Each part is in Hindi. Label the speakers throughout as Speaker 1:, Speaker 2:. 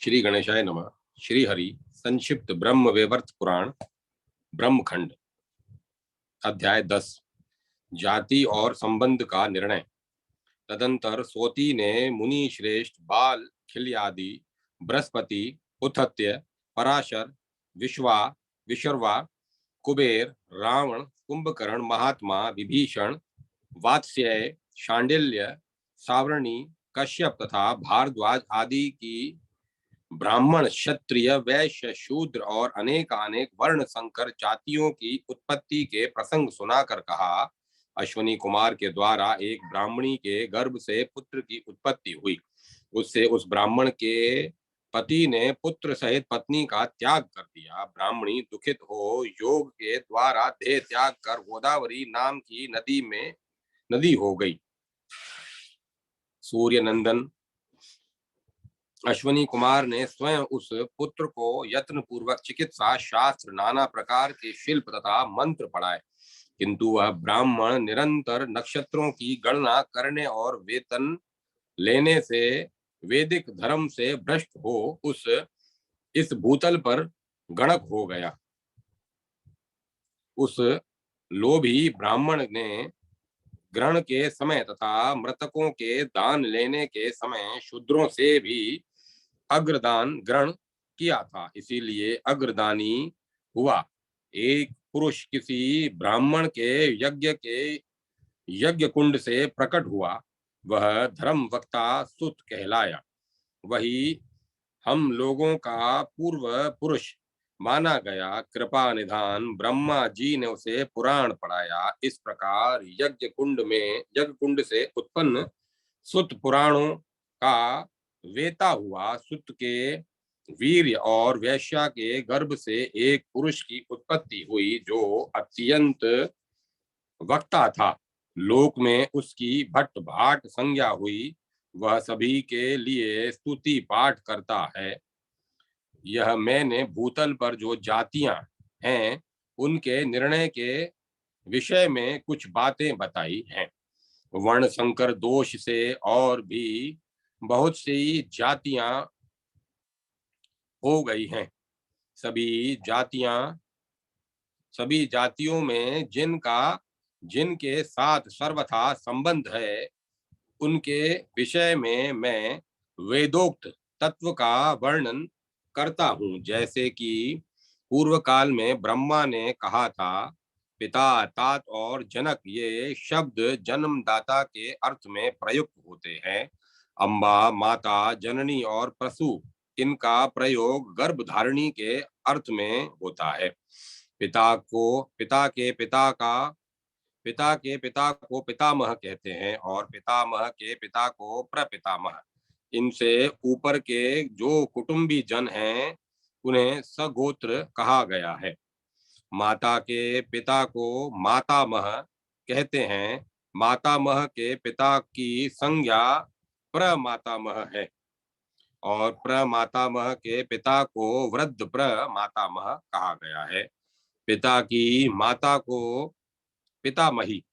Speaker 1: श्री गणेशाय नमः। श्री हरि संक्षिप्त ब्रह्म वैवर्त पुराण ब्रह्मखंड अध्याय 10 जाति और संबंध का निर्णय। तदंतर सोती ने मुनि श्रेष्ठ बाल खिल्यादि बृहस्पति उथत्य पराशर विश्वा विशर्वा कुबेर रावण कुंभकर्ण महात्मा विभीषण वात्स्यय शांडिल्य सावर्णी कश्यप तथा भारद्वाज आदि की ब्राह्मण क्षत्रिय वैश्य शूद्र और अनेक वर्ण संकर जातियों की उत्पत्ति के प्रसंग सुनाकर कहा, अश्वनी कुमार के द्वारा एक ब्राह्मणी के गर्भ से पुत्र की उत्पत्ति हुई। उससे उस ब्राह्मण के पति ने पुत्र सहित पत्नी का त्याग कर दिया। ब्राह्मणी दुखित हो योग के द्वारा देह त्याग कर गोदावरी नाम की नदी हो गई। सूर्य नंदन अश्वनी कुमार ने स्वयं उस पुत्र को यत्न पूर्वक चिकित्सा शास्त्र नाना प्रकार के शिल्प तथा मंत्र पढ़ाए, किंतु वह ब्राह्मण निरंतर नक्षत्रों की गणना करने और वेतन लेने से वैदिक धर्म से भ्रष्ट हो इस भूतल पर गणक हो गया। उस लोभी ब्राह्मण ने ग्रहण के समय तथा मृतकों के दान लेने के समय शूद्रों से भी अग्रदान ग्रहण किया था, इसीलिए अग्रदानी हुआ। एक पुरुष किसी ब्राह्मण के यज्ञ कुंड से प्रकट हुआ, वह धर्म वक्ता सुत कहलाया। वही हम लोगों का पूर्व पुरुष माना गया। कृपा निधान ब्रह्मा जी ने उसे पुराण पढ़ाया। इस प्रकार यज्ञ कुंड से उत्पन्न सुत पुराणों का वेता हुआ। सुत के वीर्य और वैश्या के गर्भ से एक पुरुष की उत्पत्ति हुई जो अत्यंत वक्ता था। लोक में उसकी भट्ट भाट संज्ञा हुई। वह सभी के लिए स्तुति पाठ करता है। यह मैंने भूतल पर जो जातियां हैं उनके निर्णय के विषय में कुछ बातें बताई हैं। वर्ण संकर दोष से और भी बहुत सी जातियां हो गई हैं। सभी जातियों में जिनके साथ सर्वथा संबंध है उनके विषय में मैं वेदोक्त तत्व का वर्णन करता हूँ। जैसे कि पूर्व काल में ब्रह्मा ने कहा था, पिता तात और जनक ये शब्द जन्मदाता के अर्थ में प्रयुक्त होते हैं। अम्बा माता जननी और प्रसू इनका प्रयोग गर्भधारिणी के अर्थ में होता है। पिता के पिता को पितामह कहते हैं और पितामह के पिता को प्रपितामह। इनसे ऊपर के जो कुटुंबी जन हैं उन्हें सगोत्र कहा गया है। माता के पिता को मातामह कहते हैं। मातामह के पिता की संज्ञा प्रमातामह है और प्रमातामह के पिता को वृद्ध प्रमातामह कहा गया है। पिता की माता को पितामही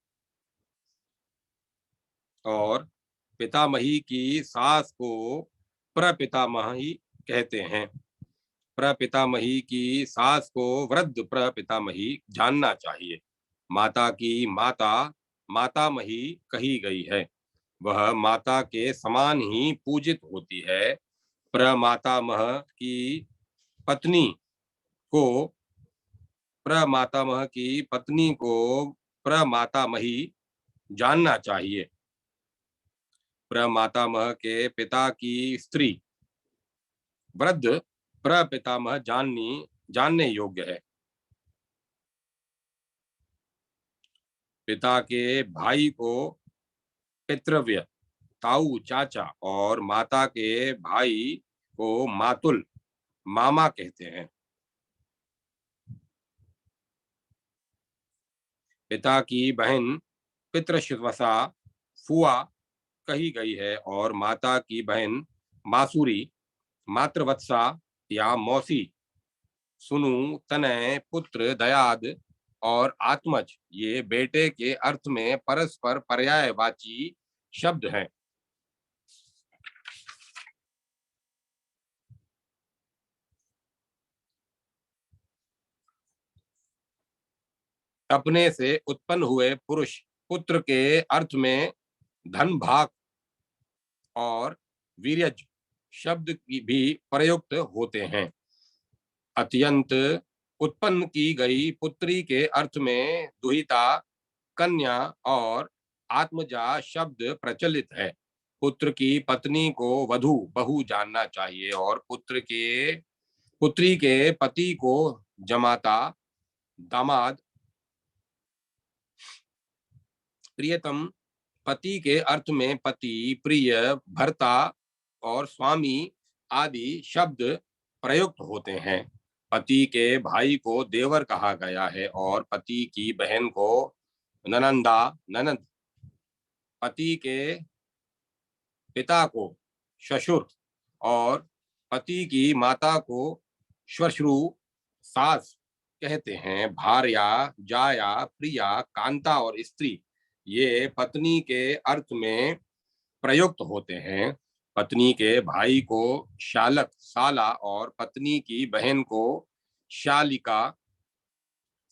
Speaker 1: और पितामही की सास को प्रपितामही कहते हैं। प्रपितामही की सास को वृद्ध प्रपितामही जानना चाहिए। माता की माता मातामही कही गई है। वह माता के समान ही पूजित होती है। प्रमातामह की पत्नी को प्रमातामही जानना चाहिए। प्रमातामह के पिता की स्त्री वृद्ध प्रपितामह जानने योग्य है। पिता के भाई को पितृव्य ताऊ चाचा और माता के भाई को मातुल मामा कहते हैं। पिता की बहन पितृश्वसा फुआ कही गई है और माता की बहन मासूरी मातृवत्सा या मौसी सुनु तनय पुत्र दयाद और आत्मज ये बेटे के अर्थ में परस्पर पर्यायवाची शब्द हैं। अपने से उत्पन्न हुए पुरुष पुत्र के अर्थ में धन भाग और वीर्यज शब्द की भी प्रयुक्त होते हैं। अत्यंत उत्पन्न की गई पुत्री के अर्थ में दुहिता, कन्या और आत्मजा शब्द प्रचलित है। पुत्र की पत्नी को वधू बहु जानना चाहिए और पुत्री के पति को जमाता, दामाद, प्रियतम। पति के अर्थ में पति, प्रिय, भर्ता और स्वामी आदि शब्द प्रयुक्त होते हैं। पति के भाई को देवर कहा गया है और पति की बहन को ननंदा, ननद। पति के पिता को ससुर और पति की माता को श्वश्रु, सास कहते हैं। भार्या, जाया, प्रिया, कांता और स्त्री ये पत्नी के अर्थ में प्रयुक्त होते हैं। पत्नी के भाई को शालक, साला और पत्नी की बहन को शालिका,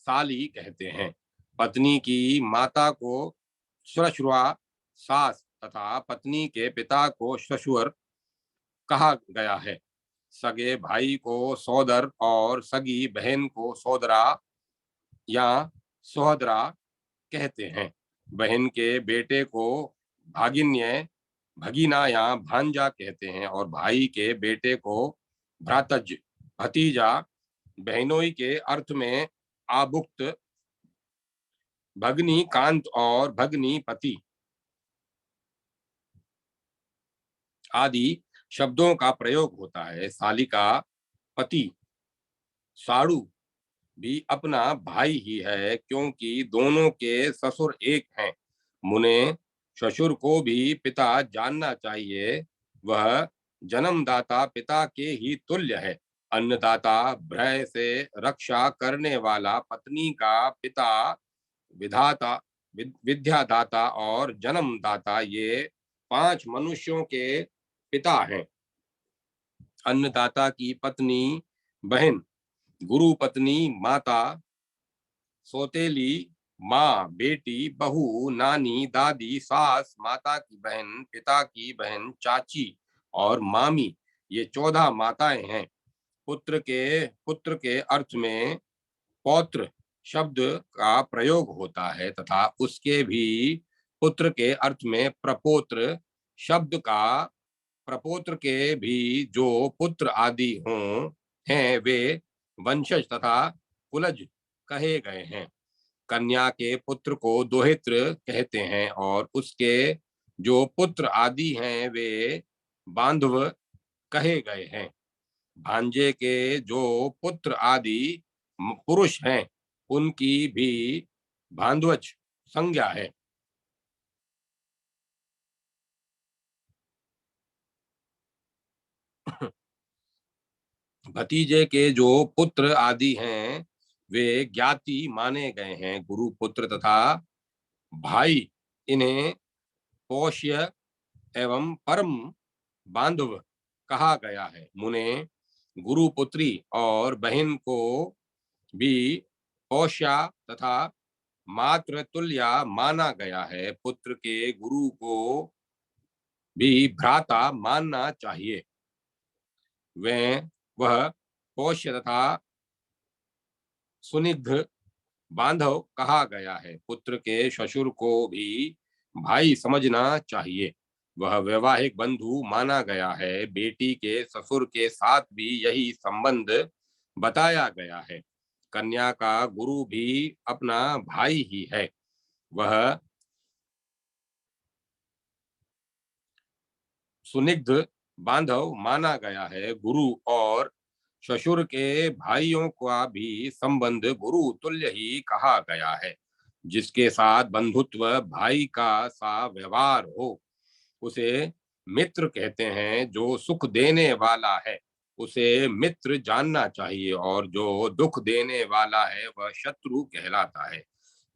Speaker 1: साली कहते हैं। पत्नी की माता को श्वश्रुआ, सास तथा पत्नी के पिता को ससुर कहा गया है। सगे भाई को सौदर और सगी बहन को सौदरा या सहोदरा कहते हैं। बहन के बेटे को भागिन्य, भगीना या भांजा कहते हैं और भाई के बेटे को भ्रातज, भतीजा। बहनोई के अर्थ में आभुक्त, भगनी कांत और भगनी पति आदि शब्दों का प्रयोग होता है। सालिका, पति, साड़ू भी अपना भाई ही है क्योंकि दोनों के ससुर एक हैं। मुने ससुर को भी पिता जानना चाहिए, वह जन्मदाता पिता के ही तुल्य है। अन्नदाता, भय से रक्षा करने वाला, पत्नी का पिता, विधाता, विद्यादाता और जन्मदाता ये पांच मनुष्यों के पिता हैं। अन्नदाता की पत्नी बहन, गुरु पत्नी माता, सौतेली माँ, बेटी, बहू, नानी, दादी, सास, माता की बहन, पिता की बहन, चाची और मामी ये 14 माताएं हैं। पुत्र के अर्थ में पौत्र शब्द का प्रयोग होता है तथा उसके भी पुत्र के अर्थ में प्रपोत्र शब्द का, प्रपोत्र के भी जो पुत्र आदि हों हैं वे वंशज तथा कुलज कहे गए हैं। कन्या के पुत्र को दोहित्र कहते हैं और उसके जो पुत्र आदि हैं वे बांधव कहे गए हैं। भांजे के जो पुत्र आदि पुरुष हैं उनकी भी बांधवज संज्ञा है। भतीजे के जो पुत्र आदि हैं वे ज्ञाति माने गए हैं। गुरु पुत्र तथा भाई इन्हें पोष्य एवं परम बांधव कहा गया है। मुने गुरु पुत्री और बहन को भी पोष्या तथा मातृ तुल्या माना गया है। पुत्र के गुरु को भी भ्राता मानना चाहिए। वह पोष्य तथा सुनिग्ध बांधव कहा गया है। पुत्र के ससुर को भी भाई समझना चाहिए, वह वैवाहिक बंधु माना गया है। बेटी के ससुर के साथ भी यही संबंध बताया गया है। कन्या का गुरु भी अपना भाई ही है, वह सुनिग्ध बांधव माना गया है। गुरु और ससुर के भाइयों का भी संबंध गुरु तुल्य ही कहा गया है। जिसके साथ बंधुत्व भाई का सा व्यवहार हो उसे मित्र कहते हैं। जो सुख देने वाला है उसे मित्र जानना चाहिए और जो दुख देने वाला है वह शत्रु कहलाता है।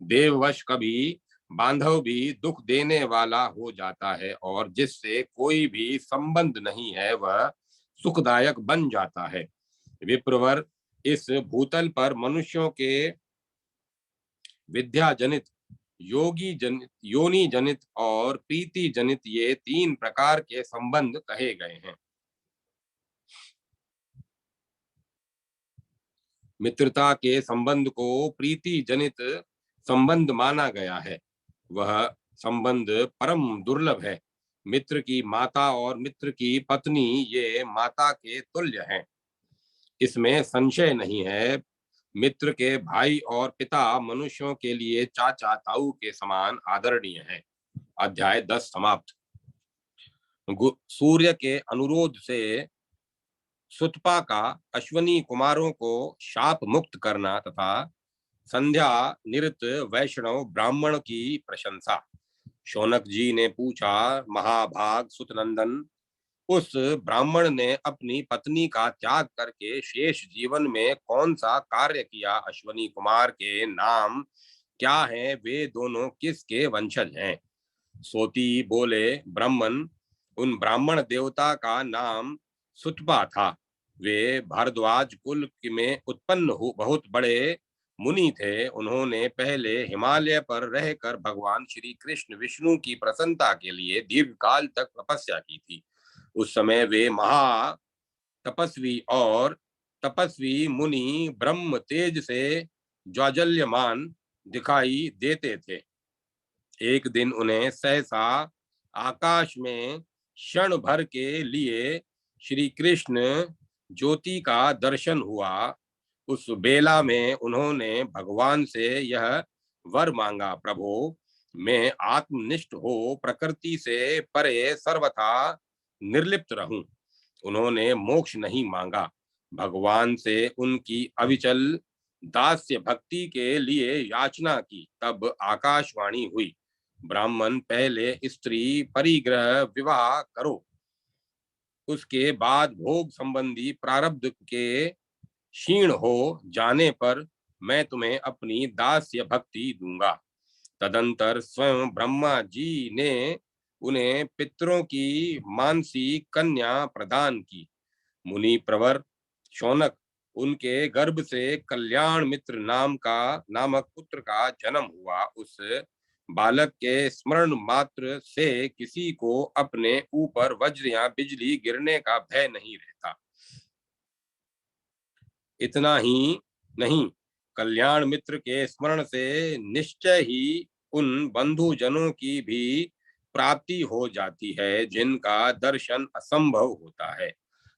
Speaker 1: देववश कभी बांधव भी दुख देने वाला हो जाता है और जिससे कोई भी संबंध नहीं है वह सुखदायक बन जाता है। विप्रवर, इस भूतल पर मनुष्यों के विद्या जनित, योगी जनित, योनि जनित और प्रीति जनित, ये 3 प्रकार के संबंध कहे गए हैं। मित्रता के संबंध को प्रीति जनित संबंध माना गया है। वह संबंध परम दुर्लभ है। मित्र की माता और मित्र की पत्नी ये माता के तुल्य हैं, इसमें संशय नहीं है। मित्र के भाई और पिता मनुष्यों के लिए चाचा ताऊ के समान आदरणीय है। अध्याय 10 समाप्त। सूर्य के अनुरोध से सुतपा का अश्वनी कुमारों को शाप मुक्त करना तथा संध्या निरत वैष्णव ब्राह्मण की प्रशंसा। शौनक जी ने पूछा, महाभाग सुतनंदन, उस ब्राह्मण ने अपनी पत्नी का त्याग करके शेष जीवन में कौन सा कार्य किया? अश्वनी कुमार के नाम क्या हैं? वे दोनों किसके वंशज हैं? सोती बोले, ब्राह्मण, उन ब्राह्मण देवता का नाम सुतपा था। वे भारद्वाज कुल में उत्पन्न हो बहुत बड़े मुनि थे। उन्होंने पहले हिमालय पर रहकर भगवान श्री कृष्ण विष्णु की प्रसन्नता के लिए दीर्घ काल तक तपस्या की थी। उस समय वे महा तपस्वी और तपस्वी मुनि ब्रह्म तेज से ज्वाजल्यमान दिखाई देते थे। एक दिन उन्हें सहसा आकाश में क्षण भर के लिए श्री कृष्ण ज्योति का दर्शन हुआ। उस बेला में उन्होंने भगवान से यह वर मांगा, प्रभु, मैं आत्मनिष्ठ हो प्रकृति से परे सर्वथा निर्लिप्त रहूं। उन्होंने मोक्ष नहीं मांगा। भगवान से उनकी अविचल दास्य भक्ति के लिए याचना की। तब आकाशवाणी हुई, ब्राह्मण, पहले स्त्री परिग्रह विवाह करो, उसके बाद भोग संबंधी प्रारब्ध के क्षीण हो जाने पर मैं तुम्हें अपनी दास्य भक्ति दूंगा। तदंतर स्वयं ब्रह्मा जी ने उन्हें पितरों की मानसी कन्या प्रदान की। मुनि प्रवर शौनक, उनके गर्भ से कल्याण मित्र नामक पुत्र का जन्म हुआ। उस बालक के स्मरण मात्र से किसी को अपने ऊपर वज्र या बिजली गिरने का भय नहीं रहता। इतना ही नहीं, कल्याण मित्र के स्मरण से निश्चय ही उन बंधुजनों की भी प्राप्ति हो जाती है जिनका दर्शन असंभव होता है।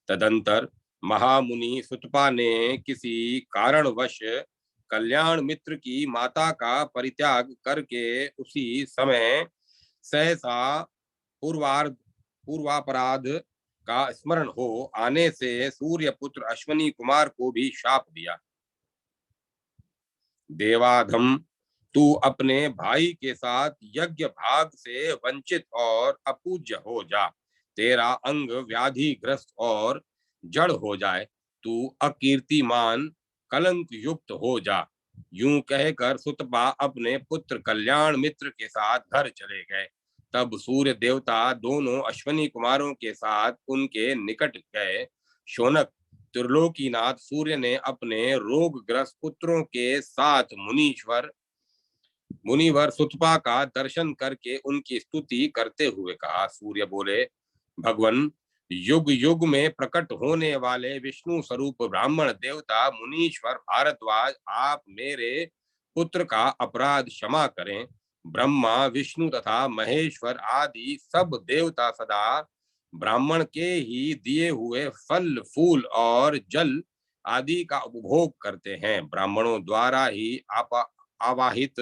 Speaker 1: तदंतर महामुनि सुतपा ने किसी कारणवश कल्याण मित्र की माता का परित्याग करके उसी समय सहसा पूर्वापराध का स्मरण हो आने से सूर्य पुत्र अश्वनी कुमार को भी शाप दिया, देवाधम, तू अपने भाई के साथ यज्ञ भाग से वंचित और अपूज्य हो जा। तेरा अंग व्याधिग्रस्त और जड़ हो जाए। तू अकीर्तिमान कलंक युक्त हो जा। यूं कहकर सुतपा अपने पुत्र कल्याण मित्र के साथ घर चले गए। तब सूर्य देवता दोनों अश्वनी कुमारों के साथ उनके निकट गए। शौनक, त्रिलोकीनाथ सूर्य ने अपने रोगग्रस्त पुत्रों के साथ मुनिवर सुतपा का दर्शन करके उनकी स्तुति करते हुए कहा। सूर्य बोले, भगवन, युग युग में प्रकट होने वाले विष्णु स्वरूप ब्राह्मण देवता मुनीश्वर भारद्वाज, आप मेरे पुत्र का अपराध क्षमा करें। ब्रह्मा विष्णु तथा महेश्वर आदि सब देवता सदा ब्राह्मण के ही दिए हुए फल फूल और जल आदि का उपभोग करते हैं। ब्राह्मणों द्वारा ही आवाहित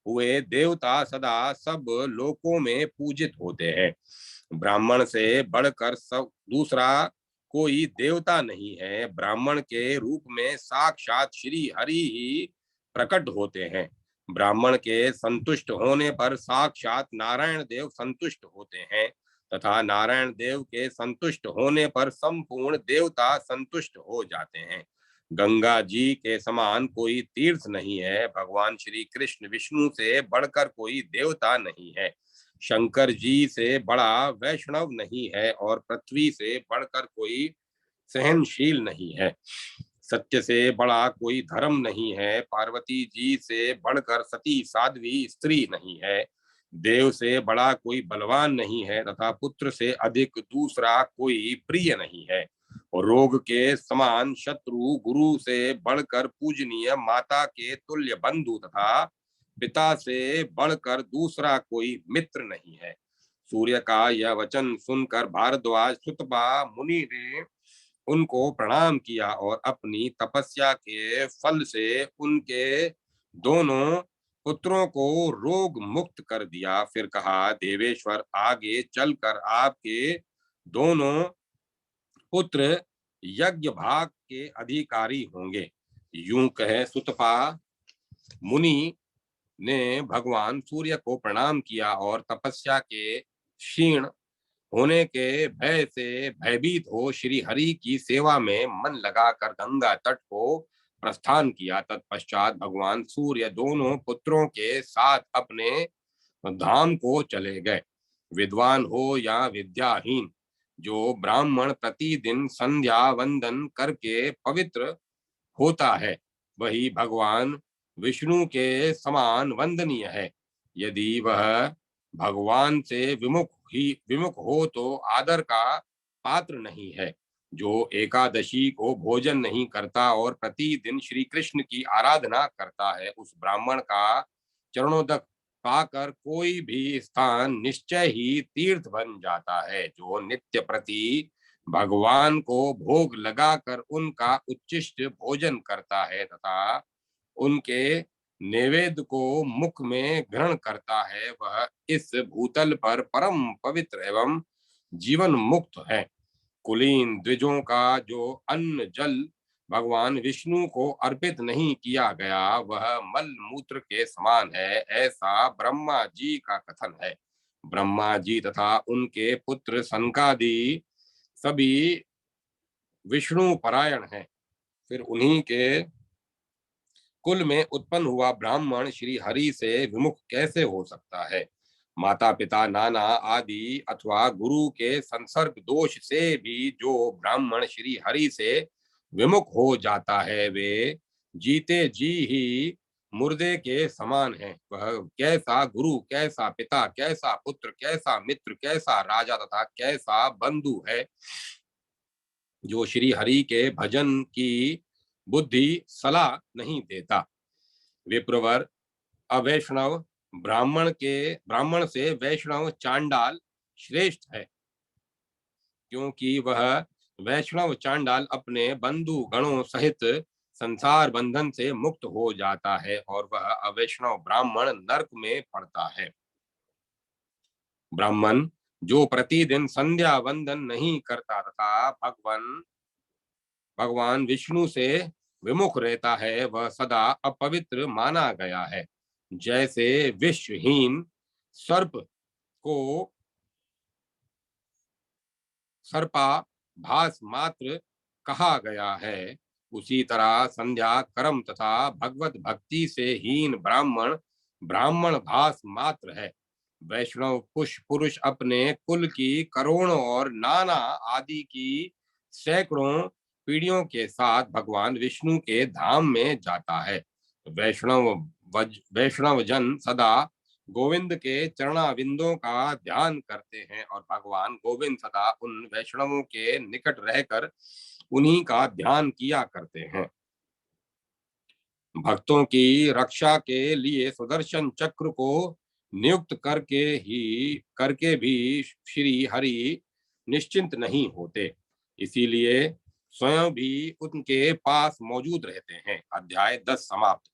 Speaker 1: हुए देवता सदा सब लोकों में पूजित होते हैं। ब्राह्मण से बढ़कर सब दूसरा कोई देवता नहीं है। ब्राह्मण के रूप में साक्षात श्री हरि ही प्रकट होते हैं। ब्राह्मण के संतुष्ट होने पर साक्षात नारायण देव संतुष्ट होते हैं तथा नारायण देव के संतुष्ट होने पर संपूर्ण देवता संतुष्ट हो जाते हैं। गंगा जी के समान कोई तीर्थ नहीं है। भगवान श्री कृष्ण विष्णु से बढ़कर कोई देवता नहीं है। शंकर जी से बड़ा वैष्णव नहीं है और पृथ्वी से बढ़कर कोई सहनशील नहीं है। सत्य से बड़ा कोई धर्म नहीं है, पार्वती जी से बढ़कर सती साध्वी स्त्री नहीं है, देव से बड़ा कोई बलवान नहीं है तथा पुत्र से अधिक दूसरा कोई प्रिय नहीं है, और रोग के समान शत्रु, गुरु से बढ़कर पूजनीय, माता के तुल्य बंधु तथा पिता से बढ़कर दूसरा कोई मित्र नहीं है। सूर्य का यह वचन सुनकर भारद्वाज सुतपा मुनि ने उनको प्रणाम किया और अपनी तपस्या के फल से उनके दोनों पुत्रों को रोग मुक्त कर दिया। फिर कहा, देवेश्वर, आगे चलकर आपके दोनों पुत्र यज्ञ भाग के अधिकारी होंगे। यूं कहे सुतपा मुनि ने भगवान सूर्य को प्रणाम किया और तपस्या के क्षीण होने के भय से भयभीत हो श्री हरि की सेवा में मन लगाकर गंगा तट को प्रस्थान किया। तत्पश्चात भगवान सूर्य दोनों पुत्रों के साथ अपने धाम को चले गए। विद्वान हो या विद्याहीन, जो ब्राह्मण प्रतिदिन संध्या वंदन करके पवित्र होता है, वही भगवान विष्णु के समान वंदनीय है। यदि वह भगवान से विमुख हो तो आदर का पात्र नहीं है। जो एकादशी को भोजन नहीं करता और प्रतिदिन श्री कृष्ण की आराधना करता है, उस ब्राह्मण का चरणोदक पाकर कोई भी स्थान निश्चय ही तीर्थ बन जाता है। जो नित्य प्रति भगवान को भोग लगाकर उनका उच्चिष्ट भोजन करता है तथा उनके नैवेद्य को मुख में ग्रहण करता है, वह इस भूतल पर परम पवित्र एवं जीवन मुक्त है। कुलीन द्विजों का जो अन्न जल भगवान विष्णु को अर्पित नहीं किया गया, वह मल मूत्र के समान है, ऐसा ब्रह्मा जी का कथन है। ब्रह्मा जी तथा उनके पुत्र सनकादि सभी विष्णु परायण हैं। फिर उन्हीं के कुल में उत्पन्न हुआ ब्राह्मण श्री हरि से विमुख कैसे हो सकता है? माता पिता नाना आदि अथवा गुरु के संसर्ग दोष से भी जो ब्राह्मण श्री हरि से विमुख हो जाता है, वे जीते जी ही मुर्दे के समान है। वह कैसा गुरु, कैसा पिता, कैसा पुत्र, कैसा मित्र, कैसा राजा तथा कैसा बंधु है, जो श्री हरि के भजन की बुद्धि सलाह नहीं देता। विप्रवर, अवैष्णव ब्राह्मण से वैष्णव चांडाल श्रेष्ठ है, क्योंकि वह वैष्णव चांडाल अपने बंधु गणों सहित संसार बंधन से मुक्त हो जाता है और वह अवैष्णव ब्राह्मण नरक में पड़ता है। ब्राह्मण जो प्रतिदिन संध्या वंदन नहीं करता तथा भगवान विष्णु से विमुख रहता है, वह सदा अपवित्र माना गया है। जैसे विषहीन सर्प को सर्पा भास मात्र कहा गया है, उसी तरह संध्या कर्म तथा भगवत भक्ति से हीन ब्राह्मण ब्राह्मण भास मात्र है। वैष्णव पुरुष अपने कुल की करोड़ों और नाना आदि की सैकड़ों पीढ़ियों के साथ भगवान विष्णु के धाम में जाता है। वैष्णव जन सदा गोविंद के चरणाविंदों का ध्यान करते हैं और भगवान गोविंद सदा उन वैष्णवों के निकट रहकर उन्हीं का ध्यान किया करते हैं। भक्तों की रक्षा के लिए सुदर्शन चक्र को नियुक्त करके भी श्री हरि निश्चिंत नहीं होते, इसीलिए स्वयं भी उनके पास मौजूद रहते हैं। अध्याय 10 समाप्त।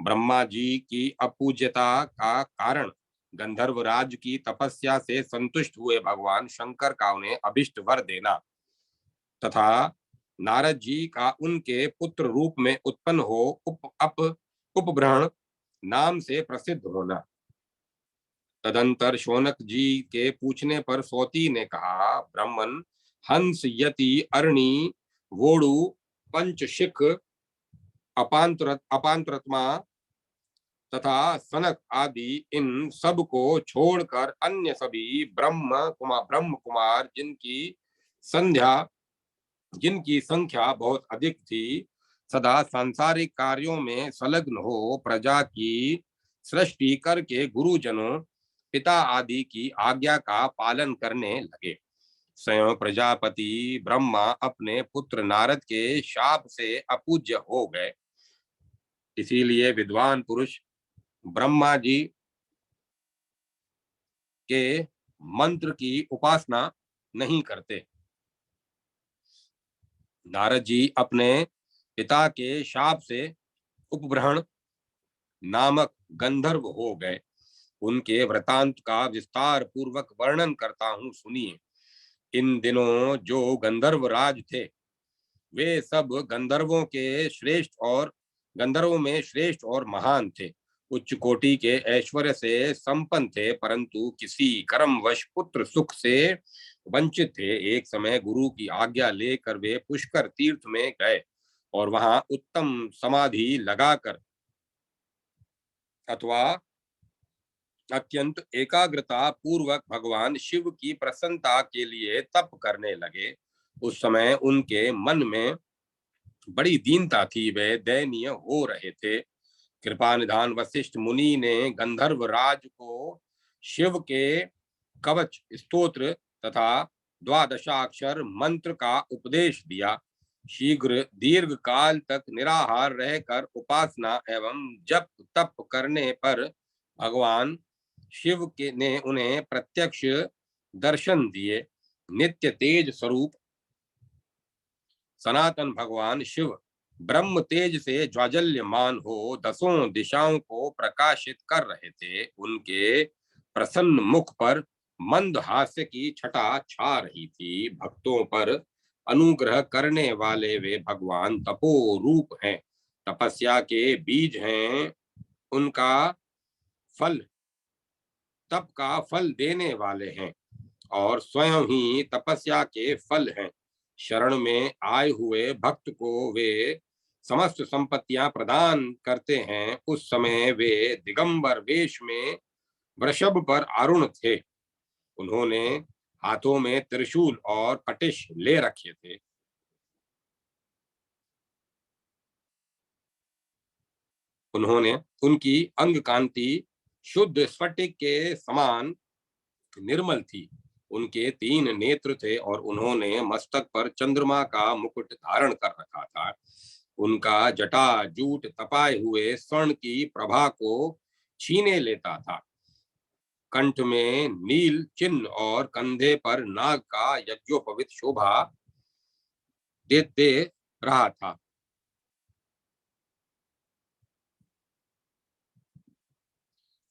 Speaker 1: ब्रह्मा जी की अपूज्यता का कारण गंधर्व राज की तपस्या से संतुष्ट हुए भगवान शंकर का उन्हें अभिष्ट वर देना तथा नारद जी का उनके पुत्र रूप में उत्पन्न हो उपग्रहण नाम से प्रसिद्ध होना। तदंतर शौनक जी के पूछने पर सौती ने कहा, ब्राह्मण हंस, यति, अरणी, वोडु, पंचशिख, अपांतरत्मा तथा सनक आदि इन सब को छोड़कर अन्य सभी ब्रह्म कुमार जिनकी संख्या बहुत अधिक थी, सदा सांसारिक कार्यों में संलग्न हो प्रजा की सृष्टि करके गुरुजनों पिता आदि की आज्ञा का पालन करने लगे। स्वयं प्रजापति ब्रह्मा अपने पुत्र नारद के शाप से अपूज्य हो गए। इसीलिए विद्वान पुरुष ब्रह्मा जी के मंत्र की उपासना नहीं करते। नारद जी अपने पिता के शाप से उपब्रहण नामक गंधर्व हो गए। उनके वृतांत का विस्तार पूर्वक वर्णन करता हूँ, सुनिए। इन दिनों जो गंधर्व राज थे वे सब गंधर्वों में श्रेष्ठ और महान थे। उच्च कोटि के ऐश्वर्य से संपन्न थे, परंतु किसी कर्मवश पुत्र सुख से वंचित थे। एक समय गुरु की आज्ञा लेकर वे पुष्कर तीर्थ में गए और वहां उत्तम समाधि लगाकर अथवा अत्यंत एकाग्रता पूर्वक भगवान शिव की प्रसन्नता के लिए तप करने लगे। उस समय उनके मन में बड़ी दीनता थी, वे दयनीय हो रहे थे। कृपा निधान वशिष्ठ मुनि ने गंधर्व राज को शिव के कवच स्तोत्र तथा द्वादशाक्षर मंत्र का उपदेश दिया। शीघ्र दीर्घ काल तक निराहार रहकर उपासना एवं जप तप करने पर भगवान शिव के ने उन्हें प्रत्यक्ष दर्शन दिए। नित्य तेज स्वरूप सनातन भगवान शिव ब्रह्म तेज से ज्वाजल्यमान हो दसों दिशाओं को प्रकाशित कर रहे थे। उनके प्रसन्न मुख पर मंद हास्य की छटा छा रही थी। भक्तों पर अनुग्रह करने वाले वे भगवान तपो रूप हैं, तपस्या के बीज हैं। उनका फल तप का फल देने वाले हैं और स्वयं ही तपस्या के फल हैं। शरण में आए हुए भक्त को वे समस्त संपत्तियां प्रदान करते हैं। उस समय वे दिगंबर वेश में वृषभ पर आरूढ़ थे। उन्होंने हाथों में त्रिशूल और कटिश ले रखे थे। उन्होंने उनकी अंग कांति शुद्ध स्फटिक के समान निर्मल थी। उनके 3 नेत्र थे और उन्होंने मस्तक पर चंद्रमा का मुकुट धारण कर रखा था। उनका जटा जूट तपाए हुए स्वर्ण की प्रभा को छीने लेता था। कंठ में नील चिन्ह और कंधे पर नाग का यज्ञोपवीत शोभा देते रहा था।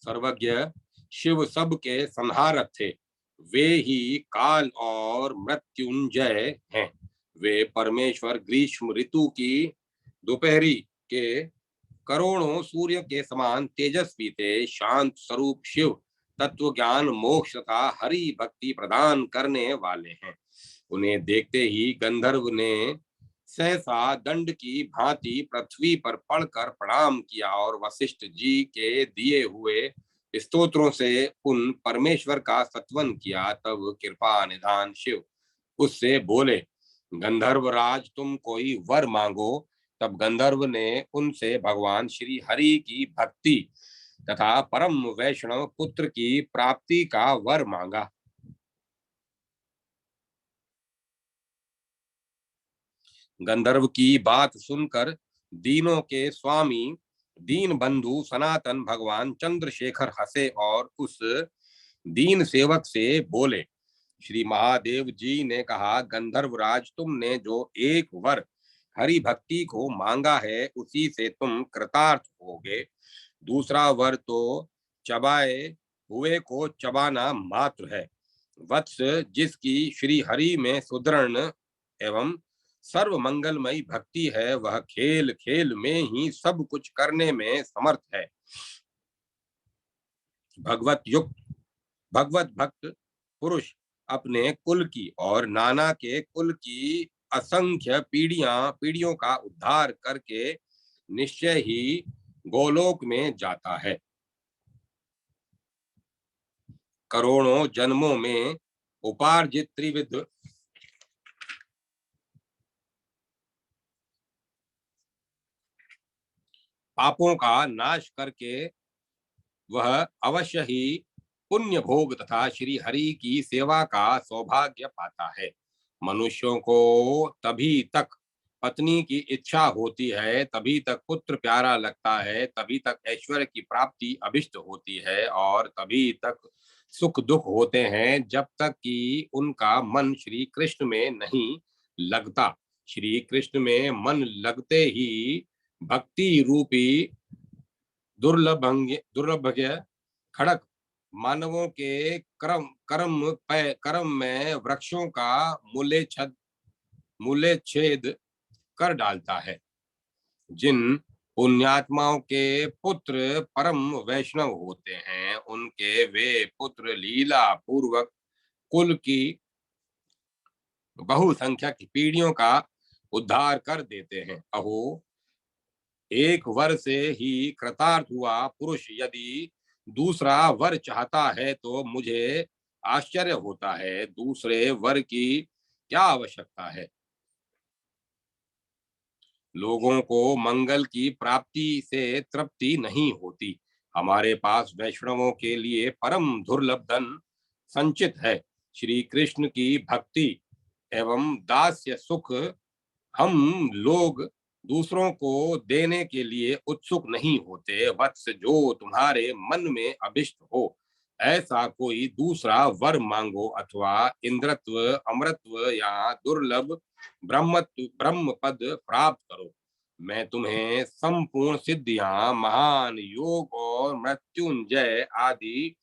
Speaker 1: सर्वज्ञ शिव सब के संहारक थे। वे ही काल और मृत्युंजय हैं। वे परमेश्वर ग्रीष्म ऋतु की दोपहरी के करोड़ों सूर्य के समान तेजस्वी थे। शांत स्वरूप शिव तत्व ज्ञान मोक्ष तथा हरि भक्ति प्रदान करने वाले हैं। उन्हें देखते ही गंधर्व ने सहसा दंड की भांति पृथ्वी पर पड़कर प्रणाम किया और वशिष्ठ जी के दिए हुए स्तोत्रों से उन परमेश्वर का स्तवन किया। तब कृपा निधान शिव उससे बोले, गंधर्व राज तुम कोई वर मांगो। तब गंधर्व ने उनसे भगवान श्री हरि की भक्ति तथा परम वैष्णव पुत्र की प्राप्ति का वर मांगा। गंधर्व की बात सुनकर दीनों के स्वामी दीन बंधु सनातन भगवान चंद्रशेखर हंसे और उस दीन सेवक से बोले, श्री महादेव जी ने कहा, गंधर्व राज तुमने जो एक वर हरि भक्ति को मांगा है उसी से तुम कृतार्थ होगे। दूसरा वर तो चबाए हुए को चबाना मात्र है। वत्स जिसकी श्री हरि में सुदृढ़ एवं सर्व मंगलमयी भक्ति है वह खेल खेल में ही सब कुछ करने में समर्थ है। भगवत भक्त पुरुष अपने कुल की और नाना के कुल की असंख्य पीढ़ियों का उद्धार करके निश्चय ही गोलोक में जाता है। करोड़ों जन्मों में उपार्जित त्रिविध पापों का नाश करके वह अवश्य ही पुण्य भोग तथा श्री हरि की सेवा का सौभाग्य पाता है। मनुष्यों को तभी तक पत्नी की इच्छा होती है, तभी तक पुत्र प्यारा लगता है, तभी तक ऐश्वर्य की प्राप्ति अभिष्ट होती है और तभी तक सुख दुख होते हैं, जब तक कि उनका मन श्री कृष्ण में नहीं लगता। श्री कृष्ण में मन लगते ही भक्ति रूपी दुर्लभ्य खड़क मानवों के कर्म में वृक्षों का मूल्यच्छेद कर डालता है। जिन पुण्यात्माओं के पुत्र परम वैष्णव होते हैं, उनके वे पुत्र लीला पूर्वक कुल की बहुसंख्यक पीढ़ियों का उद्धार कर देते हैं। अहो, एक वर से ही कृतार्थ हुआ पुरुष यदि दूसरा वर चाहता है तो मुझे आश्चर्य होता है। दूसरे वर की क्या आवश्यकता है? लोगों को मंगल की प्राप्ति से तृप्ति नहीं होती। हमारे पास वैष्णवों के लिए परम दुर्लभ धन संचित है। श्री कृष्ण की भक्ति एवं दास्य सुख हम लोग दूसरों को देने के लिए उत्सुक नहीं होते। वत्स, जो तुम्हारे मन में अभिष्ट हो ऐसा कोई दूसरा वर मांगो, अथवा इंद्रत्व, अमरत्व या दुर्लभ ब्रह्म पद प्राप्त करो। मैं तुम्हें संपूर्ण सिद्धियां, महान योग और मृत्युंजय आदि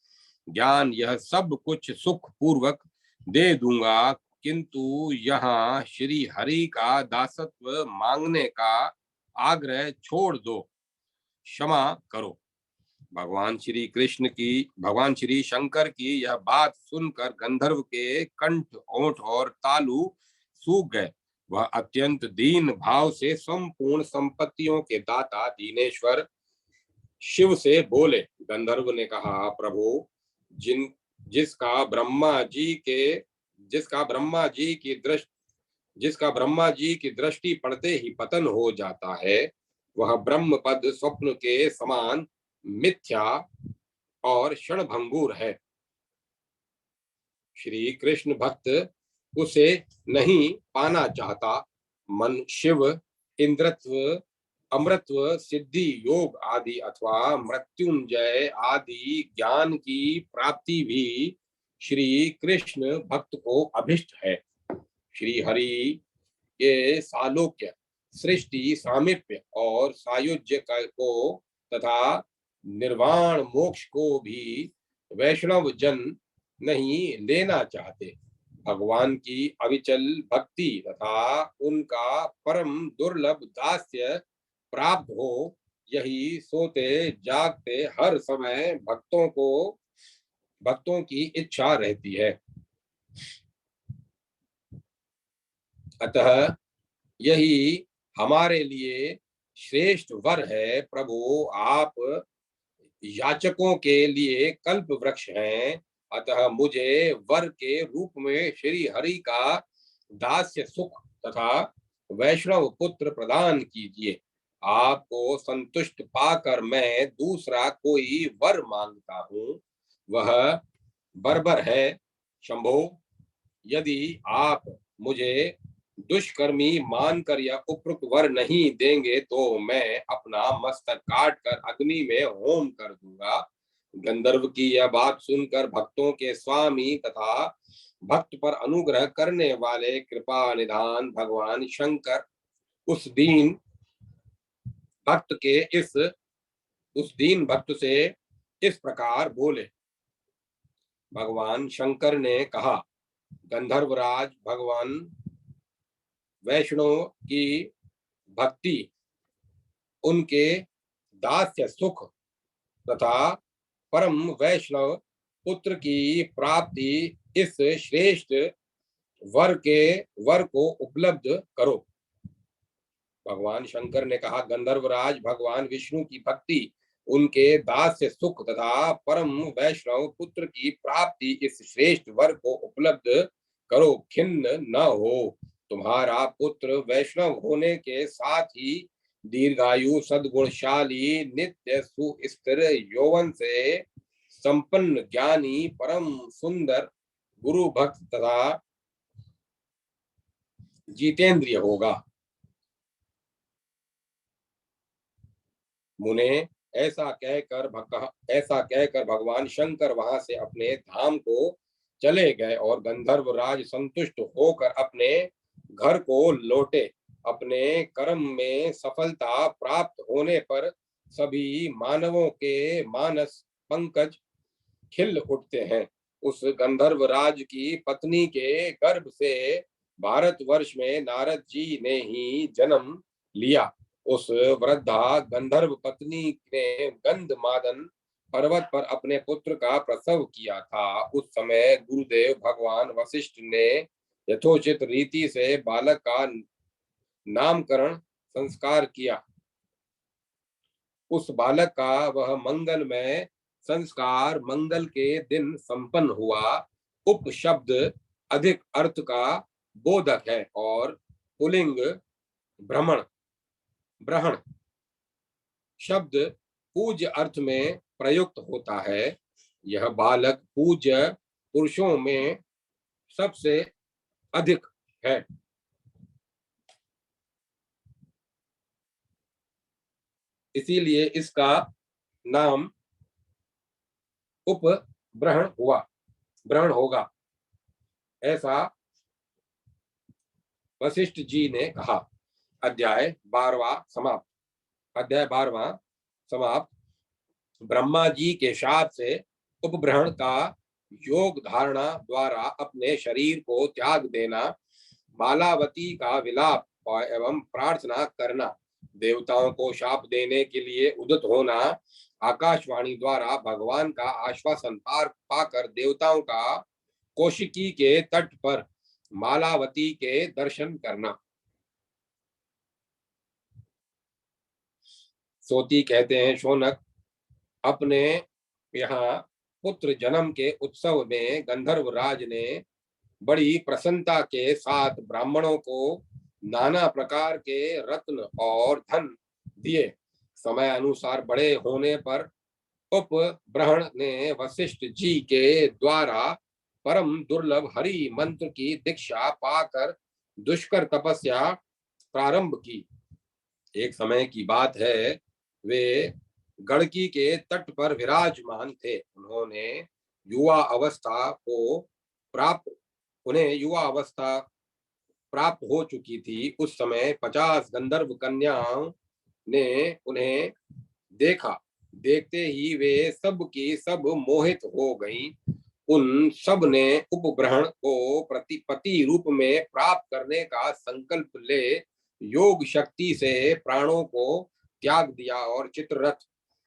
Speaker 1: ज्ञान, यह सब कुछ सुख पूर्वक दे दूंगा, किंतु यहाँ श्री हरि का दासत्व मांगने का आग्रह छोड़ दो, क्षमा करो। भगवान श्री शंकर की यह बात सुनकर गंधर्व के कंठ, ओंठ और तालु सूख गए। वह अत्यंत दीन भाव से संपूर्ण संपत्तियों के दाता दीनेश्वर शिव से बोले। गंधर्व ने कहा, प्रभु, जिन जिसका ब्रह्मा जी के जिसका ब्रह्मा जी की दृष्टि जिसका ब्रह्मा जी की दृष्टि पड़ते ही पतन हो जाता है, वह ब्रह्म पद स्वप्न के समान मिथ्या और क्षणभंगुर है। श्री कृष्ण भक्त उसे नहीं पाना चाहता। मन शिव, इंद्रत्व, अमृतत्व, सिद्धि, योग आदि अथवा मृत्युंजय आदि ज्ञान की प्राप्ति भी श्री कृष्ण भक्त को अभिष्ट है। श्री हरि के सालोक्य, सृष्टि, सामीप्य और सायुज्य को तथा निर्वाण मोक्ष को भी वैष्णव जन नहीं लेना चाहते। भगवान की अविचल भक्ति तथा उनका परम दुर्लभ दास्य प्राप्त हो, यही सोते जागते हर समय भक्तों की इच्छा रहती है। अतः यही हमारे लिए श्रेष्ठ वर है। प्रभु, आप याचकों के लिए कल्प वृक्ष हैं, अतः मुझे वर के रूप में श्री हरि का दास्य सुख तथा वैष्णव पुत्र प्रदान कीजिए। आपको संतुष्ट पाकर मैं दूसरा कोई वर मांगता हूँ, वह बर्बर है। शंभो, यदि आप मुझे दुष्कर्मी मानकर यह उपयुक्त वर नहीं देंगे तो मैं अपना मस्तक काट कर अग्नि में होम कर दूंगा। गंधर्व की यह बात सुनकर भक्तों के स्वामी तथा भक्त पर अनुग्रह करने वाले कृपा निधान भगवान शंकर उस दीन भक्त से इस प्रकार बोले। भगवान शंकर ने कहा, गंधर्वराज, भगवान वैष्णव की भक्ति, उनके दास्य सुख तथा परम वैष्णव पुत्र की प्राप्ति इस श्रेष्ठ वर को उपलब्ध करो। भगवान शंकर ने कहा, गंधर्वराज, भगवान विष्णु की भक्ति, उनके दास्य सुख तथा परम वैष्णव पुत्र की प्राप्ति इस श्रेष्ठ वर को उपलब्ध करो, खिन्न न हो। तुम्हारा पुत्र वैष्णव होने के साथ ही दीर्घायु सद्गुणशाली नित्य सुस्थिर यौवन से संपन्न ज्ञानी परम सुंदर गुरु भक्त तथा जितेंद्रिय होगा। मुने ऐसा कहकर भगवान शंकर वहां से अपने धाम को चले गए और गंधर्व राज संतुष्ट होकर अपने घर को लौटे। अपने कर्म में सफलता प्राप्त होने पर सभी मानवों के मानस पंकज खिल उठते हैं। उस गंधर्व राज की पत्नी के गर्भ से भारतवर्ष में नारद जी ने ही जन्म लिया। उस वृद्धा गंधर्व पत्नी ने गंधमादन पर्वत पर अपने पुत्र का प्रसव किया था। उस समय गुरुदेव भगवान वशिष्ठ ने यथोचित रीति से बालक का नामकरण संस्कार किया। उस बालक का वह मंगलमय संस्कार मंगल के दिन संपन्न हुआ। उप शब्द अधिक अर्थ का बोधक है और पुलिंग भ्रमण ब्रहण शब्द पूज्य अर्थ में प्रयुक्त होता है। यह बालक पूज्य पुरुषों में सबसे अधिक है। इसीलिए इसका नाम उपब्रहण ब्रहण होगा, ऐसा वशिष्ठ जी ने कहा। अध्याय 12वां समाप्त। ब्रह्मा जी के शाप से उपब्रहण का योग धारणा द्वारा अपने शरीर को त्याग देना, मालावती का विलाप एवं प्रार्थना करना, देवताओं को शाप देने के लिए उद्यत होना, आकाशवाणी द्वारा भगवान का आश्वासन पाकर देवताओं का कौशिकी के तट पर मालावती के दर्शन करना। सोती कहते हैं, शौनक, अपने यहाँ पुत्र जन्म के उत्सव में गंधर्व राज ने बड़ी प्रसन्नता के साथ ब्राह्मणों को नाना प्रकार के रत्न और धन दिए। समय अनुसार बड़े होने पर उपब्रहण ने वशिष्ठ जी के द्वारा परम दुर्लभ हरि मंत्र की दीक्षा पाकर दुष्कर तपस्या प्रारंभ की। एक समय की बात है, वे गड़की के तट पर विराजमान थे। उन्हें युवा अवस्था प्राप्त हो चुकी थी। उस समय 50 गंधर्व कन्याओं ने उन्हें देखा। देखते ही वे सब की सब मोहित हो गईं। उन सब ने उपग्रहण को पति रूप में प्राप्त करने का संकल्प ले योग शक्ति से प्राणों को त्याग दिया और चित्ररथ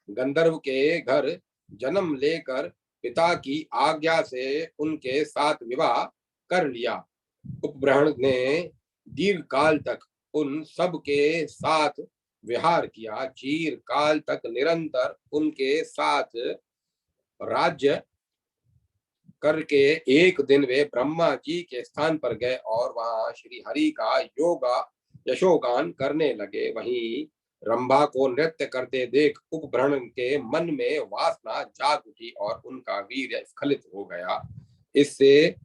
Speaker 1: गंधर्व के घर जन्म लेकर पिता की आज्ञा से उनके साथ विवाह कर लिया। उपग्रहण ने दीर्घ काल तक उन सब के साथ विहार किया। चीर काल तक निरंतर उनके साथ राज्य करके एक दिन वे ब्रह्मा जी के स्थान पर गए और वहां श्री हरि का योगा यशोगान करने लगे। वहीं रंभा को नृत्य करते देख उपग्रहण के मन में वासना जाग उठी और उनका वीर्य स्खलित हो गया। इससे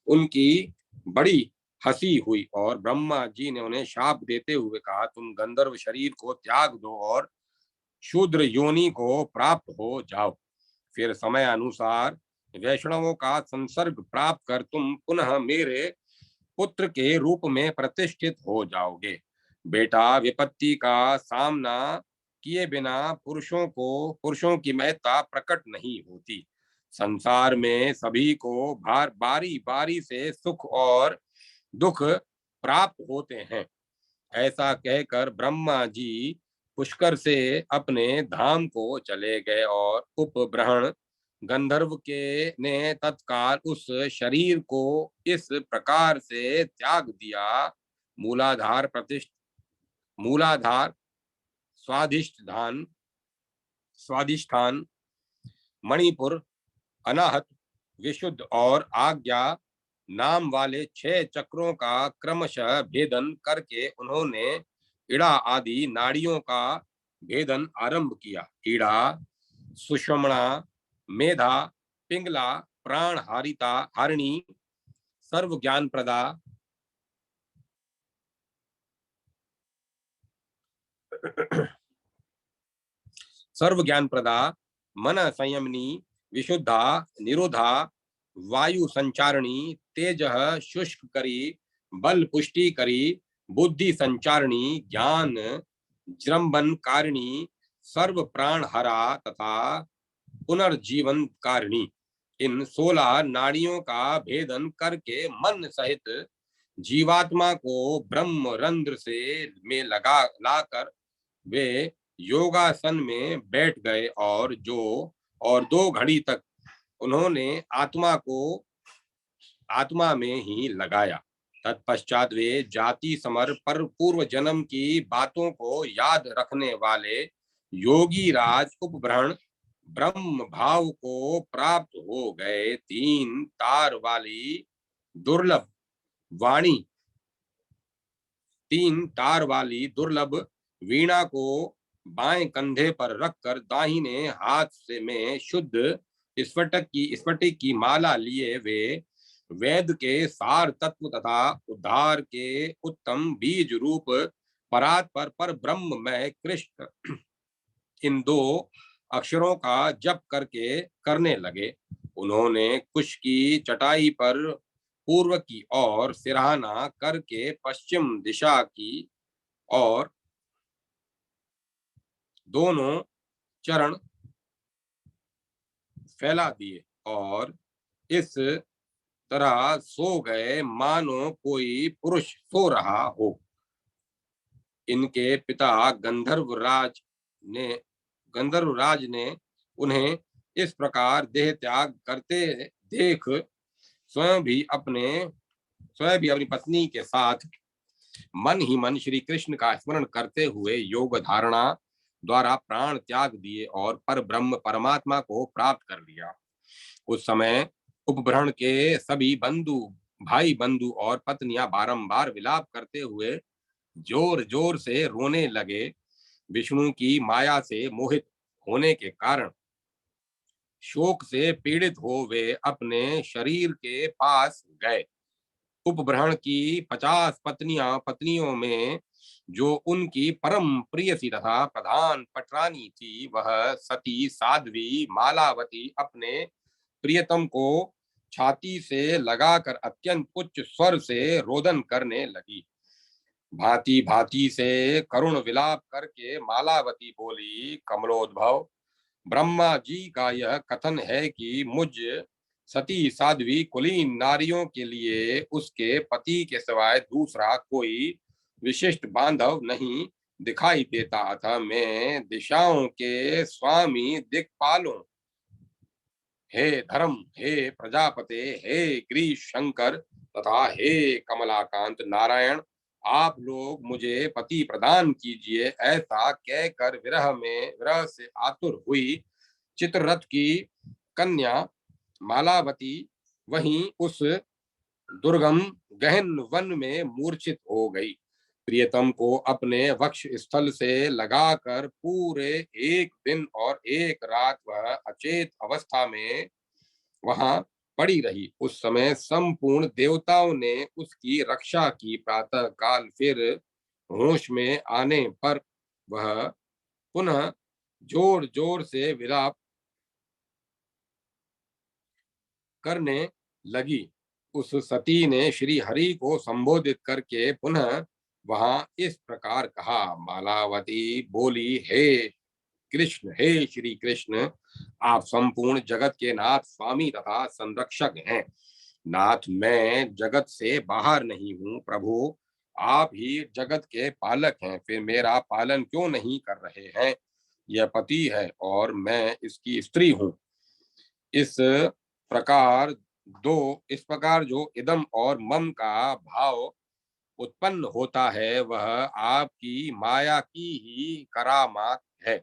Speaker 1: उनकी बड़ी हंसी हुई और ब्रह्मा जी ने उन्हें शाप देते हुए कहा, तुम गंधर्व शरीर को त्याग दो और शूद्र योनि को प्राप्त हो जाओ। फिर समय अनुसार वैष्णवों का संसर्ग प्राप्त कर तुम पुनः मेरे पुत्र के रूप में प्रतिष्ठित हो जाओगे। बेटा, विपत्ति का सामना किए बिना पुरुषों की महत्ता प्रकट नहीं होती। संसार में सभी को बारी बारी से सुख और दुख प्राप्त होते हैं। ऐसा कहकर ब्रह्मा जी पुष्कर से अपने धाम को चले गए और उपब्रहण गंधर्व के ने तत्काल उस शरीर को इस प्रकार से त्याग दिया। मूलाधार स्वाधिष्ठान मणिपुर अनाहत विशुद्ध और आज्ञा नाम वाले 6 चक्रों का क्रमशः भेदन करके उन्होंने इड़ा आदि नाड़ियों का भेदन आरंभ किया। ईड़ा, सुषुम्ना, मेधा, पिंगला, प्राण हारिता, हारिणी, सर्व ज्ञान प्रदा, सर्व ज्ञान प्रदा, मन संयमनी, विशुद्धा, निरोधा, वायु संचारणी, तेज शुष्क करी, बल पुष्टि करी, बुद्धि संचारणी, ज्ञान जृंभन कारिणी, सर्व प्राण हरा तथा पुनर्जीवन कारिणी। इन 16 नाड़ियों का भेदन करके मन सहित जीवात्मा को ब्रह्म रंध्र से में लगा लाकर वे योगासन में बैठ गए और 2 घड़ी तक उन्होंने आत्मा में ही लगाया। तत्पश्चात वे जाति समर पर पूर्व जन्म की बातों को याद रखने वाले योगी राज उपब्रह्मण ब्रह्म भाव को प्राप्त हो गए। 3 तार वाली दुर्लभ वाणी 3 तार वाली दुर्लभ वीणा को बाएं कंधे पर रखकर दाहिने हाथ से में शुद्ध स्फटिक की माला लिए वे वेद के सार तत्व तथा उद्धार के उत्तम बीज रूप परात्पर पर ब्रह्म में कृष्ण इन 2 अक्षरों का जप करने लगे। उन्होंने कुश की चटाई पर पूर्व की ओर सिरहाना करके पश्चिम दिशा की ओर दोनों चरण फैला दिए और इस तरह सो गए मानो कोई पुरुष सो रहा हो। इनके पिता गंधर्वराज ने उन्हें इस प्रकार देह त्याग करते देख स्वयं भी अपनी पत्नी के साथ मन ही मन श्री कृष्ण का स्मरण करते हुए योग धारणा द्वारा प्राण त्याग दिए और पर ब्रह्म परमात्मा को प्राप्त कर लिया। उस समय उपब्रह्मण के सभी भाई बंधु और पत्नियां बारंबार विलाप करते हुए जोर जोर से रोने लगे। विष्णु की माया से मोहित होने के कारण शोक से पीड़ित हो वे अपने शरीर के पास गए। उपब्रह्मण की 50 पत्नियों में जो उनकी परम प्रियसी तथा प्रधान पटरानी थी, वह सती साध्वी मालावती अपने प्रियतम को छाती से लगाकर अत्यंत उच्च स्वर से रोदन करने लगी। भांति भांति से करुण विलाप करके मालावती बोली, कमलोद्भव ब्रह्मा जी का यह कथन है कि मुझ सती साध्वी कुलीन नारियों के लिए उसके पति के सिवाय दूसरा कोई विशिष्ट बांधव नहीं दिखाई देता। अतः मैं दिशाओं के स्वामी दिक्पालों, हे धर्म, हे प्रजापते, हे ग्रीश शंकर तथा हे कमलाकांत नारायण, आप लोग मुझे पति प्रदान कीजिए। ऐसा कहकर विरह से आतुर हुई चित्ररथ की कन्या मालावती वहीं उस दुर्गम गहन वन में मूर्छित हो गई। प्रियतम को अपने वक्ष स्थल से लगाकर पूरे 1 दिन और 1 रात वह अचेत अवस्था में वहां पड़ी रही। उस समय संपूर्ण देवताओं ने उसकी रक्षा की। प्रातः काल फिर होश में आने पर वह पुनः जोर जोर से विलाप करने लगी। उस सती ने श्री हरि को संबोधित करके पुनः वहां इस प्रकार कहा। मालावती बोली, हे कृष्ण, हे श्री कृष्ण, आप संपूर्ण जगत के नाथ, स्वामी तथा संरक्षक हैं। नाथ, मैं जगत से बाहर नहीं हूँ। प्रभु, आप ही जगत के पालक हैं, फिर मेरा पालन क्यों नहीं कर रहे हैं? यह पति है और मैं इसकी स्त्री हूँ। प्रकार इस प्रकार जो इदम और मम का भाव उत्पन्न होता है, वह आपकी माया की ही करामात है।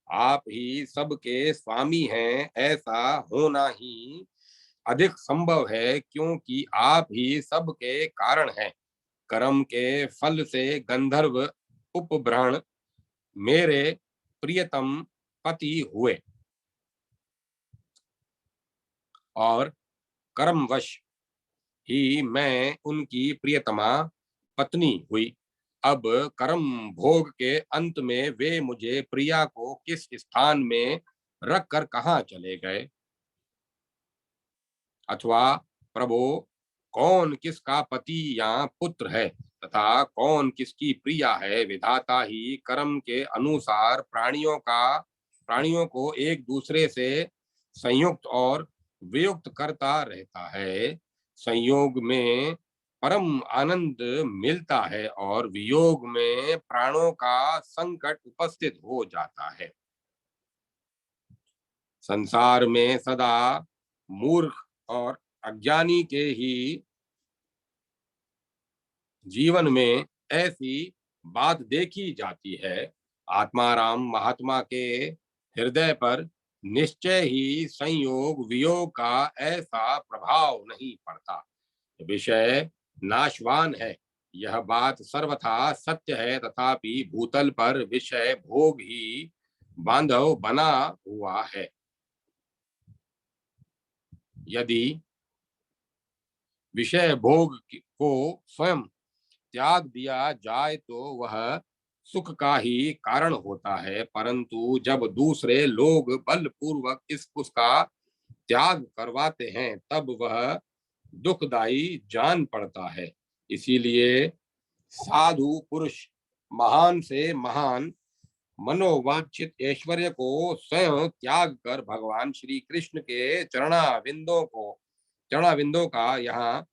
Speaker 1: आप ही सबके स्वामी हैं, ऐसा होना ही अधिक संभव है, क्योंकि आप ही सबके कारण हैं। कर्म के फल से गंधर्व उपब्रहण मेरे प्रियतम पति हुए और कर्मवश ही मैं उनकी प्रियतमा पत्नी हुई। अब कर्म भोग के अंत में वे मुझे प्रिया को किस स्थान में रखकर कहाँ चले गए, अथवा प्रभो कौन किसका पति या पुत्र है तथा कौन किसकी प्रिया है। विधाता ही कर्म के अनुसार प्राणियों को एक दूसरे से संयुक्त और वियुक्त करता रहता है। संयोग में परम आनंद मिलता है और वियोग में प्राणों का संकट उपस्थित हो जाता है। संसार में सदा मूर्ख और अज्ञानी के ही जीवन में ऐसी बात देखी जाती है। आत्माराम महात्मा के हृदय पर निश्चय ही संयोग वियोग का ऐसा प्रभाव नहीं पड़ता। विषय नाशवान है, यह बात सर्वथा सत्य है, तथापि भूतल पर विषय भोग ही बांधव बना हुआ है। यदि विषय भोग को स्वयं त्याग दिया जाए तो वह सुख का ही कारण होता है, परंतु जब दूसरे लोग बलपूर्वक उसका त्याग करवाते हैं तब वह दुखदाई जान पड़ता है। इसीलिए साधु पुरुष महान से महान मनोवांछित ऐश्वर्य को स्वयं त्याग कर भगवान श्री कृष्ण के चरणाविंदों का यहाँ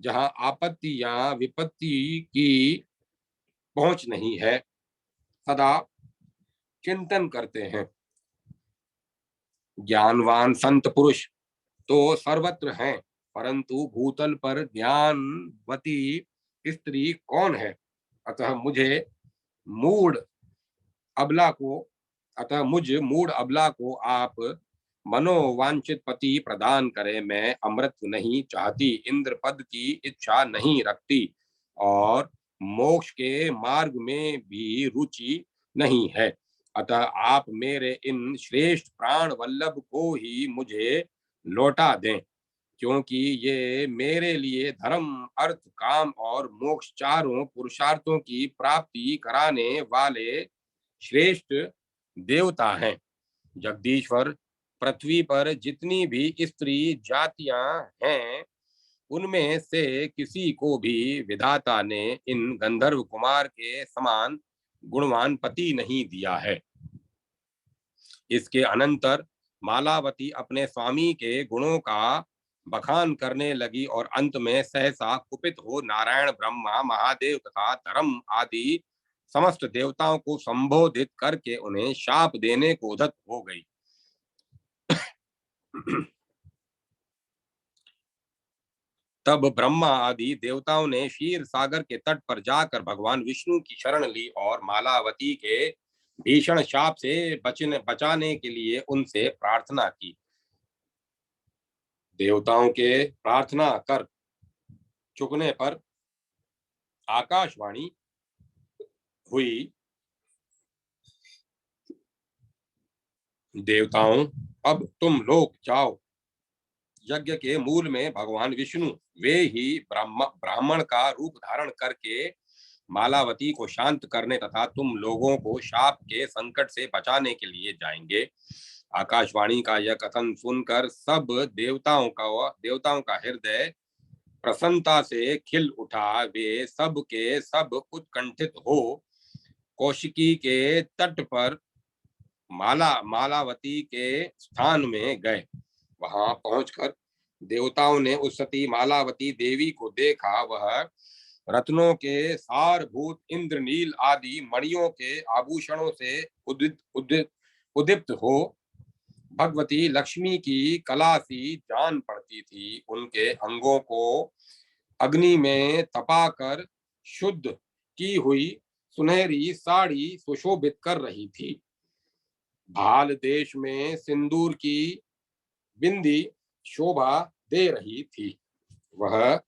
Speaker 1: जहाँ आपत्ति या विपत्ति की पहुंच नहीं है सदा चिंतन करते हैं। ज्ञानवान संत पुरुष तो सर्वत्र हैं, परंतु भूतल पर ज्ञानवती स्त्री कौन है। अतः मूढ़ अबला को मूढ़ अबला को आप मनोवांछित पति प्रदान करें। मैं अमृत नहीं चाहती, इंद्र पद की इच्छा नहीं रखती और मोक्ष के मार्ग में भी रुचि नहीं है। अतः आप मेरे इन श्रेष्ठ प्राण वल्लभ को ही मुझे लौटा दें, क्योंकि ये मेरे लिए धर्म अर्थ काम और मोक्ष चारों पुरुषार्थों की प्राप्ति कराने वाले श्रेष्ठ देवता हैं। जगदीश्वर, पृथ्वी पर जितनी भी स्त्री जातियां हैं उनमें से किसी को भी विधाता ने इन गंधर्व कुमार के समान गुणवान पति नहीं दिया है। इसके अनंतर मालावती अपने स्वामी के गुणों का बखान करने लगी और अंत में सहसा कुपित हो नारायण, ब्रह्मा, महादेव तथा धर्म आदि समस्त देवताओं को संबोधित करके उन्हें शाप देने को उद्यत हो गई। तब ब्रह्मा आदि देवताओं ने क्षीर सागर के तट पर जाकर भगवान विष्णु की शरण ली और मालावती के भीषण शाप से बचाने के लिए उनसे प्रार्थना की। देवताओं के प्रार्थना कर चुकने पर आकाशवाणी हुई, देवताओं अब तुम लोग जाओ। यज्ञ के मूल में भगवान विष्णु वे ही ब्राह्मण का रूप धारण करके मालावती को शांत करने तथा तुम लोगों को शाप के संकट से बचाने के लिए जाएंगे। आकाशवाणी का यह कथन सुनकर सब देवताओं का हृदय प्रसन्नता से खिल उठा। वे सब के सब उत्कंठित हो कौशिकी के तट पर मालावती के स्थान में गए। वहां पहुंचकर देवताओं ने उस सती मालावती देवी को देखा। वह रत्नों के सारभूत इंद्रनील आदि मणियों के आभूषणों से उदीप्त हो भगवती लक्ष्मी की कला सी जान पड़ती थी। उनके अंगों को अग्नि में तपाकर शुद्ध की हुई सुनहरी साड़ी सुशोभित कर रही थी। भाल देश में सिंदूर की बिंदी शोभा दे रही थी। वह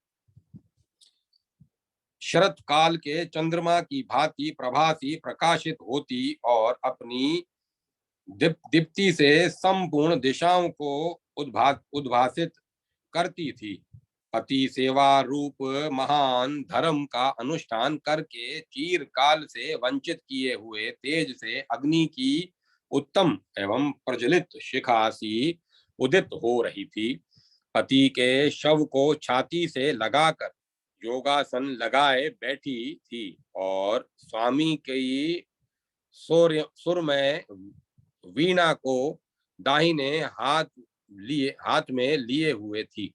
Speaker 1: शरत काल के चंद्रमा की भांति प्रभासी प्रकाशित होती और अपनी दीप्ति से संपूर्ण दिशाओं को उद्भासित करती थी। पति सेवा रूप महान धर्म का अनुष्ठान करके चिरकाल से वंचित किए हुए तेज से अग्नि की उत्तम एवं प्रज्वलित शिखा सी उदित हो रही थी। पति के शव को छाती से लगाकर योगासन लगाए बैठी थी और स्वामी की सुरमय वीणा को दाहिने हाथ में लिए हुए थी।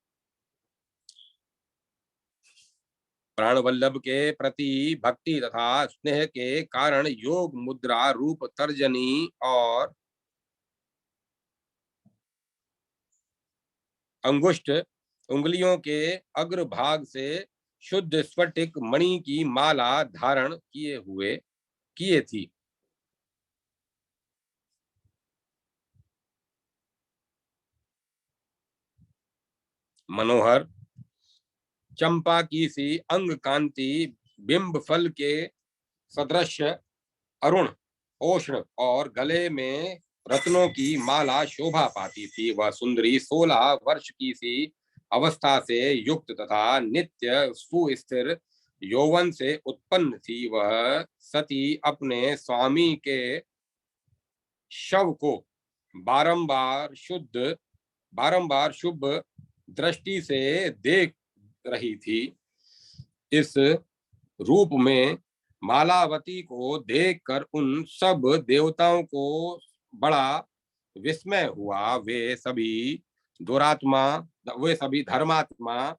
Speaker 1: प्राणवल्लभ के प्रति भक्ति तथा स्नेह के कारण योग मुद्रा रूप तर्जनी और अंगुष्ठ उंगलियों के अग्रभाग से शुद्ध स्फटिक मणि की माला धारण किए थी। मनोहर चंपा की सी अंग कांति बिंब फल के सदृश अरुण ओष्ण और गले में रत्नों की माला शोभा पाती थी। वह सुंदरी 16 वर्ष की सी अवस्था से युक्त तथा नित्य सुस्थिर यौवन से उत्पन्न थी। वह सती अपने स्वामी के शव को बारंबार शुभ दृष्टि से देख रही थी। इस रूप में मालावती को देखकर उन सब देवताओं को बड़ा विस्मय हुआ। वे सभी धर्मात्मा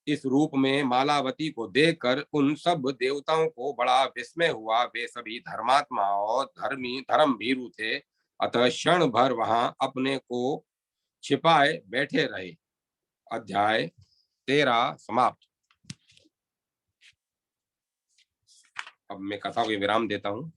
Speaker 1: इस रूप में मालावती को देखकर उन सब देवताओं को बड़ा विस्मय हुआ। वे सभी धर्मात्मा और धर्म भीरु थे, अतः क्षण भर वहां अपने को छिपाए बैठे रहे। अध्याय 13 समाप्त। अब मैं कथा को विराम देता हूं।